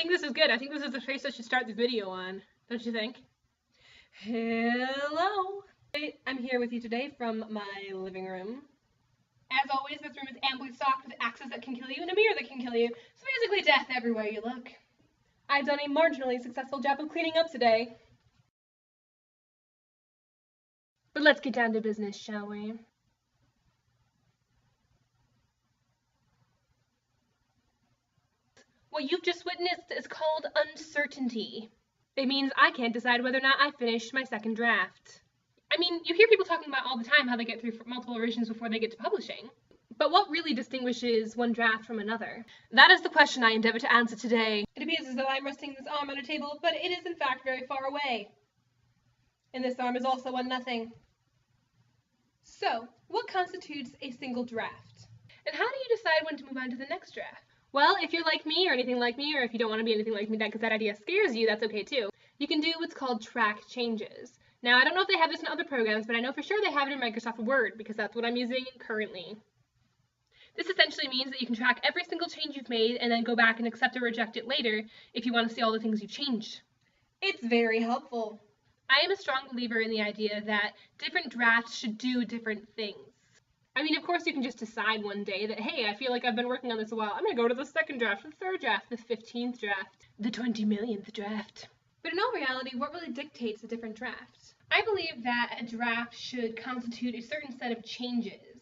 think this is good. I think this is the face I should start the video on. Don't you think? Hello! I'm here with you today from my living room. As always, this room is amply stocked with axes that can kill you and a mirror that can kill you. So basically death everywhere you look. I've done a marginally successful job of cleaning up today. But let's get down to business, shall we? What you've just witnessed is called uncertainty. It means I can't decide whether or not I finished my second draft. I mean, you hear people talking about all the time how they get through multiple revisions before they get to publishing. But what really distinguishes one draft from another? That is the question I endeavor to answer today. It appears as though I'm resting this arm on a table, but it is in fact very far away. And this arm is also one nothing. So, what constitutes a single draft? And how do you decide when to move on to the next draft? Well, if you're like me or anything like me, or if you don't want to be anything like me because that idea scares you, that's okay too. You can do what's called track changes. Now, I don't know if they have this in other programs, but I know for sure they have it in Microsoft Word because that's what I'm using currently. This essentially means that you can track every single change you've made and then go back and accept or reject it later if you want to see all the things you've changed. It's very helpful. I am a strong believer in the idea that different drafts should do different things. I mean, of course, you can just decide one day that, hey, I feel like I've been working on this a while. I'm going to go to the second draft, the third draft, the 15th draft, the 20 millionth draft. But in all reality, what really dictates a different draft? I believe that a draft should constitute a certain set of changes.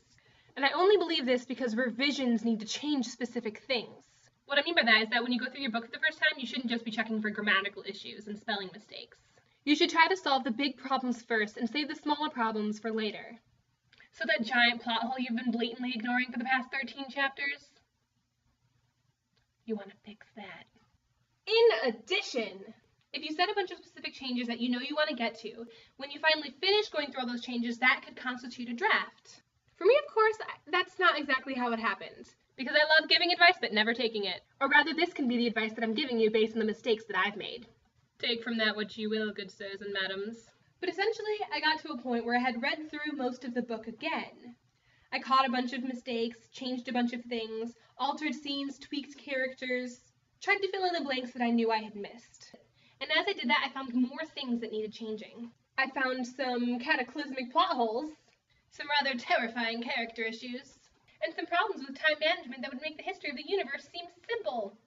And I only believe this because revisions need to change specific things. What I mean by that is that when you go through your book the first time, you shouldn't just be checking for grammatical issues and spelling mistakes. You should try to solve the big problems first and save the smaller problems for later. So that giant plot hole you've been blatantly ignoring for the past 13 chapters, you want to fix that. In addition, if you set a bunch of specific changes that you know you want to get to, when you finally finish going through all those changes, that could constitute a draft. For me, of course, that's not exactly how it happened, because I love giving advice but never taking it. Or rather, this can be the advice that I'm giving you based on the mistakes that I've made. Take from that what you will, good sirs and madams. But essentially, I got to a point where I had read through most of the book again. I caught a bunch of mistakes, changed a bunch of things, altered scenes, tweaked characters, tried to fill in the blanks that I knew I had missed. And as I did that, I found more things that needed changing. I found some cataclysmic plot holes, some rather terrifying character issues, and some problems with time management that would make the history of the universe seem simple.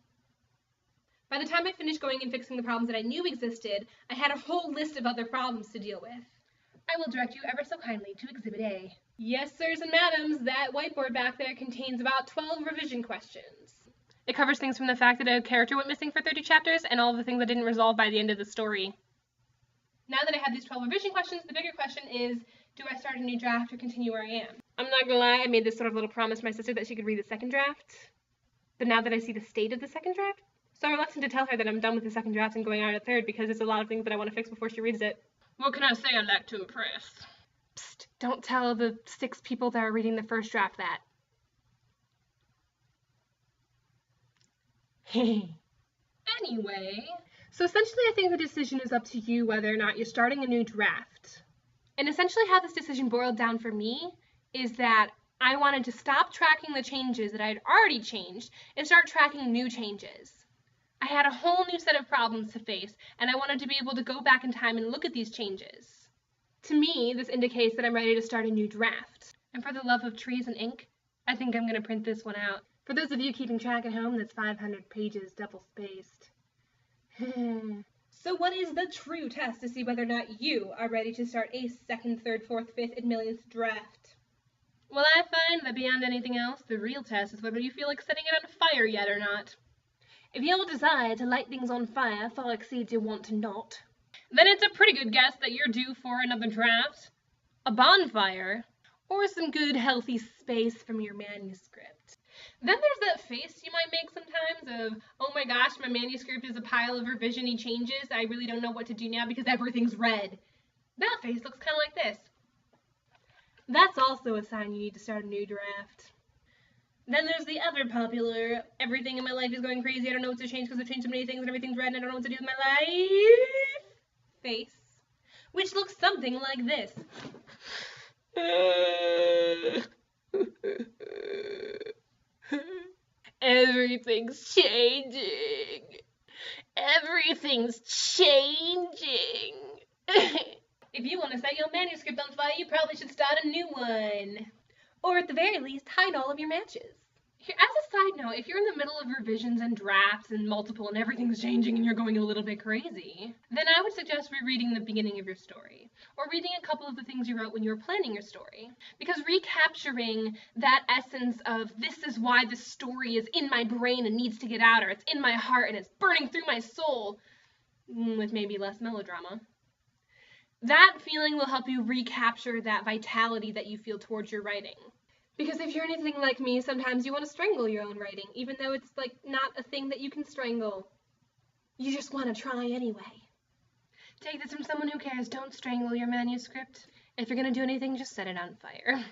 By the time I finished going and fixing the problems that I knew existed, I had a whole list of other problems to deal with. I will direct you ever so kindly to Exhibit A. Yes, sirs and madams, that whiteboard back there contains about 12 revision questions. It covers things from the fact that a character went missing for 30 chapters and all the things I didn't resolve by the end of the story. Now that I have these 12 revision questions, the bigger question is, do I start a new draft or continue where I am? I'm not gonna lie, I made this sort of little promise to my sister that she could read the second draft. But now that I see the state of the second draft, so I'm reluctant to tell her that I'm done with the second draft and going on to the third because there's a lot of things that I want to fix before she reads it. What can I say? I like to impress. Psst, don't tell the 6 people that are reading the first draft that. Anyway, so essentially I think the decision is up to you whether or not you're starting a new draft. And essentially how this decision boiled down for me is that I wanted to stop tracking the changes that I had already changed and start tracking new changes. I had a whole new set of problems to face, and I wanted to be able to go back in time and look at these changes. To me, this indicates that I'm ready to start a new draft. And for the love of trees and ink, I think I'm going to print this one out. For those of you keeping track at home, that's 500 pages double-spaced. So what is the true test to see whether or not you are ready to start a second, third, fourth, fifth, and millionth draft? Well, I find that beyond anything else, the real test is whether you feel like setting it on fire yet or not. If your desire to light things on fire far exceeds your want to not, then it's a pretty good guess that you're due for another draft, a bonfire, or some good healthy space from your manuscript. Then there's that face you might make sometimes of, oh my gosh, my manuscript is a pile of revision-y changes, I really don't know what to do now because everything's red. That face looks kind of like this. That's also a sign you need to start a new draft. Then there's the other popular, everything in my life is going crazy, I don't know what to change because I've changed so many things and everything's red and I don't know what to do with my life face, which looks something like this. Everything's changing. everything's changing. If you want to set your manuscript on fire, you probably should start a new one. Or at the very least, hide all of your matches. Here, as a side note, if you're in the middle of revisions and drafts and multiple and everything's changing and you're going a little bit crazy, then I would suggest rereading the beginning of your story, or reading a couple of the things you wrote when you were planning your story. Because recapturing that essence of this is why this story is in my brain and needs to get out, or it's in my heart and it's burning through my soul, with maybe less melodrama, that feeling will help you recapture that vitality that you feel towards your writing. Because if you're anything like me, sometimes you want to strangle your own writing, even though it's like not a thing that you can strangle. You just want to try anyway. Take this from someone who cares. Don't strangle your manuscript. If you're going to do anything, just set it on fire.